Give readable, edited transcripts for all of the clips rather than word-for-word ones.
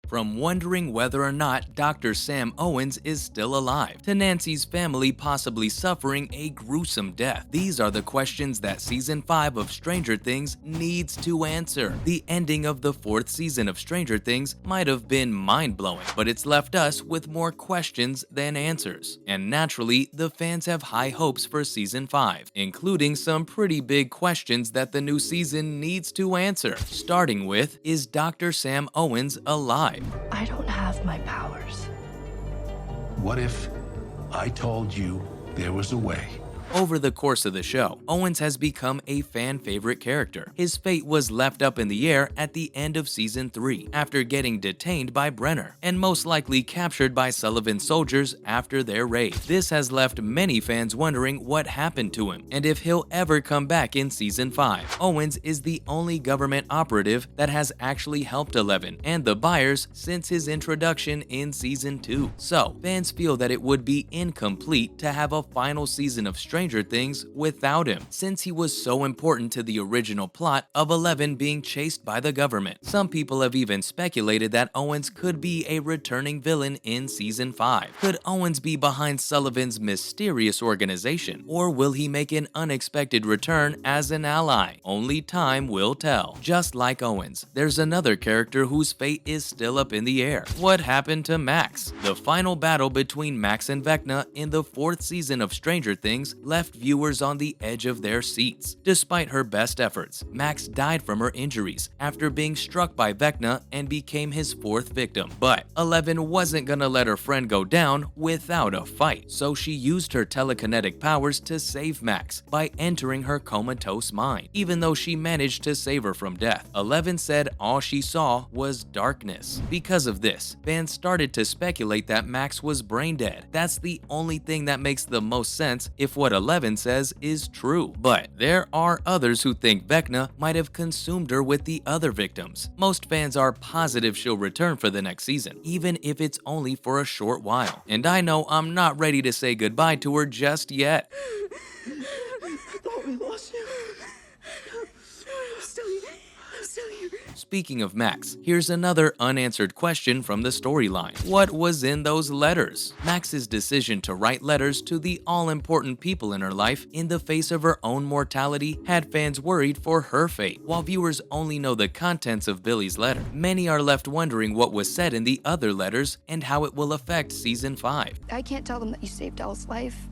From wondering whether or not Dr. Sam Owens is still alive, to Nancy's family possibly suffering a gruesome death, these are the questions that Season 5 of Stranger Things needs to answer. The ending of the 4th season of Stranger Things might have been mind-blowing, but it's left us with more questions than answers. And naturally, the fans have high hopes for Season 5, including some pretty big questions that the new season needs to answer. Starting with, is Dr. Sam Owens alive? I don't have my powers. What if I told you there was a way? Over the course of the show, Owens has become a fan-favorite character. His fate was left up in the air at the end of Season 3 after getting detained by Brenner, and most likely captured by Sullivan's soldiers after their raid. This has left many fans wondering what happened to him, and if he'll ever come back in Season 5. Owens is the only government operative that has actually helped Eleven and the Byers since his introduction in Season 2. So, fans feel that it would be incomplete to have a final season of Stranger Things without him, since he was so important to the original plot of Eleven being chased by the government. Some people have even speculated that Owens could be a returning villain in Season 5. Could Owens be behind Sullivan's mysterious organization, or will he make an unexpected return as an ally? Only time will tell. Just like Owens, there's another character whose fate is still up in the air. What happened to Max? The final battle between Max and Vecna in the 4th season of Stranger Things left viewers on the edge of their seats. Despite her best efforts, Max died from her injuries after being struck by Vecna and became his 4th victim. But Eleven wasn't gonna let her friend go down without a fight, so she used her telekinetic powers to save Max by entering her comatose mind. Even though she managed to save her from death, Eleven said all she saw was darkness. Because of this, fans started to speculate that Max was brain dead. That's the only thing that makes the most sense if what Eleven says is true. But there are others who think Vecna might have consumed her with the other victims. Most fans are positive she'll return for the next season, even if it's only for a short while. And I know I'm not ready to say goodbye to her just yet. I thought we lost you. I'm still here. I'm still here. Speaking of Max, here's another unanswered question from the storyline. What was in those letters? Max's decision to write letters to the all-important people in her life in the face of her own mortality had fans worried for her fate. While viewers only know the contents of Billy's letter, many are left wondering what was said in the other letters and how it will affect Season 5. I can't tell them that you saved Elle's life.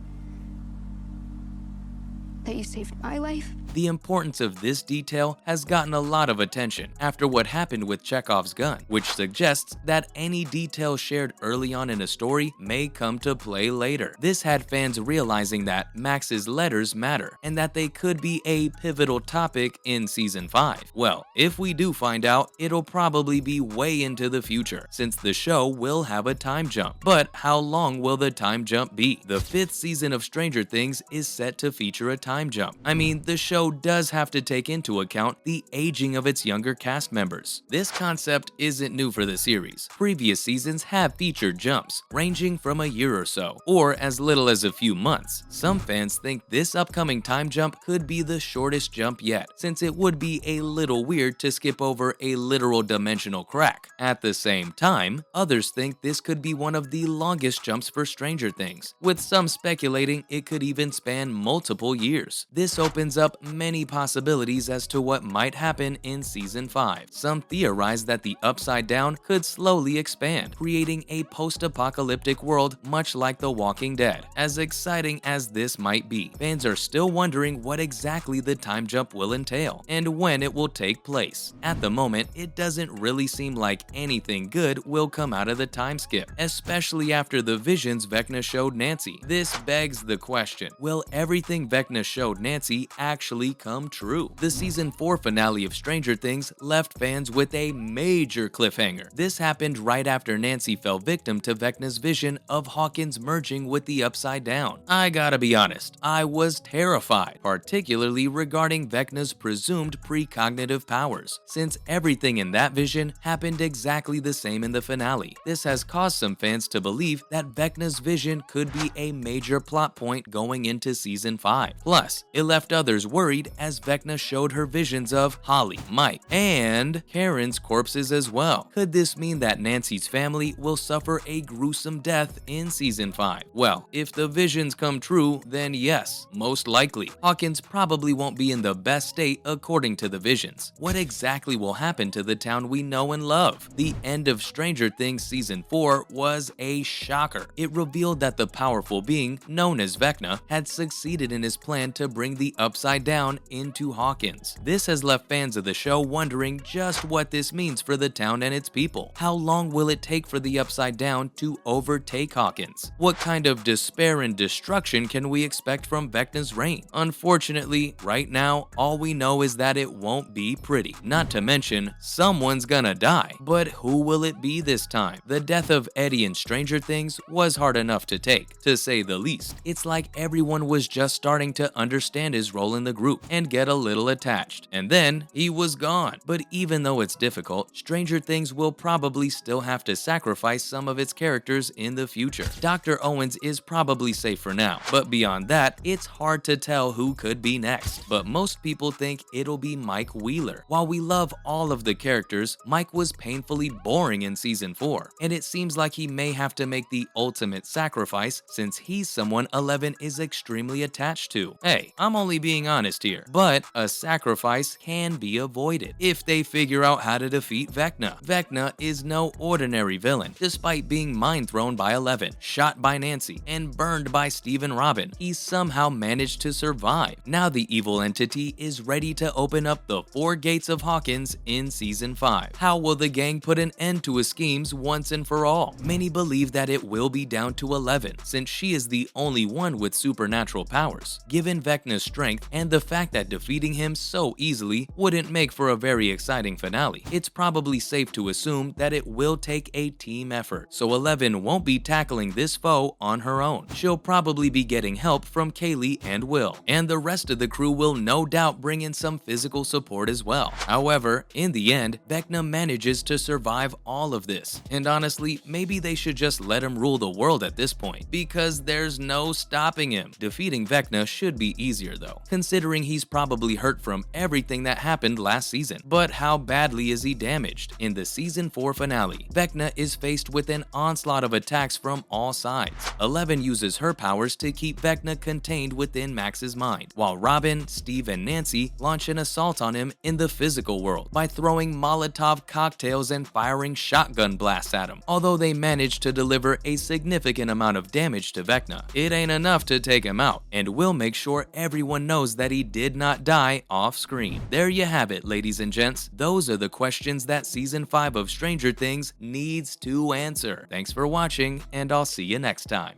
That you saved my life. The importance of this detail has gotten a lot of attention after what happened with Chekhov's gun, which suggests that any detail shared early on in a story may come to play later. This had fans realizing that Max's letters matter and that they could be a pivotal topic in Season 5. Well, if we do find out, it'll probably be way into the future, since the show will have a time jump. But how long will the time jump be? The 5th season of Stranger Things is set to feature a time jump. I mean, the show does have to take into account the aging of its younger cast members. This concept isn't new for the series. Previous seasons have featured jumps, ranging from a year or so, or as little as a few months. Some fans think this upcoming time jump could be the shortest jump yet, since it would be a little weird to skip over a literal dimensional crack. At the same time, others think this could be one of the longest jumps for Stranger Things, with some speculating it could even span multiple years. This opens up many possibilities as to what might happen in Season 5. Some theorize that the Upside Down could slowly expand, creating a post-apocalyptic world much like The Walking Dead. As exciting as this might be, fans are still wondering what exactly the time jump will entail and when it will take place. At the moment, it doesn't really seem like anything good will come out of the time skip, especially after the visions Vecna showed Nancy. This begs the question, will everything Vecna showed Nancy actually come true? The Season 4 finale of Stranger Things left fans with a major cliffhanger. This happened right after Nancy fell victim to Vecna's vision of Hawkins merging with the Upside Down. I gotta be honest, I was terrified, particularly regarding Vecna's presumed precognitive powers, since everything in that vision happened exactly the same in the finale. This has caused some fans to believe that Vecna's vision could be a major plot point going into Season 5. Plus, Plus, it left others worried as Vecna showed her visions of Holly, Mike, and Karen's corpses as well. Could this mean that Nancy's family will suffer a gruesome death in Season 5? Well, if the visions come true, then yes, most likely. Hawkins probably won't be in the best state according to the visions. What exactly will happen to the town we know and love? The end of Stranger Things Season 4 was a shocker. It revealed that the powerful being, known as Vecna, had succeeded in his plan to bring the Upside Down into Hawkins. This has left fans of the show wondering just what this means for the town and its people. How long will it take for the Upside Down to overtake Hawkins? What kind of despair and destruction can we expect from Vecna's reign? Unfortunately, right now, all we know is that it won't be pretty. Not to mention, someone's gonna die. But who will it be this time? The death of Eddie in Stranger Things was hard enough to take, to say the least. It's like everyone was just starting to understand his role in the group and get a little attached. And then, he was gone. But even though it's difficult, Stranger Things will probably still have to sacrifice some of its characters in the future. Dr. Owens is probably safe for now, but beyond that, it's hard to tell who could be next. But most people think it'll be Mike Wheeler. While we love all of the characters, Mike was painfully boring in Season 4, and it seems like he may have to make the ultimate sacrifice since he's someone Eleven is extremely attached to. Hey, I'm only being honest here, but a sacrifice can be avoided if they figure out how to defeat Vecna. Vecna is no ordinary villain. Despite being mind-thrown by Eleven, shot by Nancy, and burned by Steve and Robin, he somehow managed to survive. Now the evil entity is ready to open up the 4 gates of Hawkins in Season 5. How will the gang put an end to his schemes once and for all? Many believe that it will be down to Eleven, since she is the only one with supernatural powers. Given Vecna's strength and the fact that defeating him so easily wouldn't make for a very exciting finale, it's probably safe to assume that it will take a team effort, so Eleven won't be tackling this foe on her own. She'll probably be getting help from Kaylee and Will, and the rest of the crew will no doubt bring in some physical support as well. However, in the end, Vecna manages to survive all of this, and honestly, maybe they should just let him rule the world at this point, because there's no stopping him. Defeating Vecna should be easier though, considering he's probably hurt from everything that happened last season. But how badly is he damaged? In the Season 4 finale, Vecna is faced with an onslaught of attacks from all sides. Eleven uses her powers to keep Vecna contained within Max's mind, while Robin, Steve, and Nancy launch an assault on him in the physical world by throwing Molotov cocktails and firing shotgun blasts at him. Although they manage to deliver a significant amount of damage to Vecna, it ain't enough to take him out, and will make sure everyone knows that he did not die off screen. There you have it, ladies and gents. Those are the questions that Season 5 of Stranger Things needs to answer. Thanks for watching, and I'll see you next time.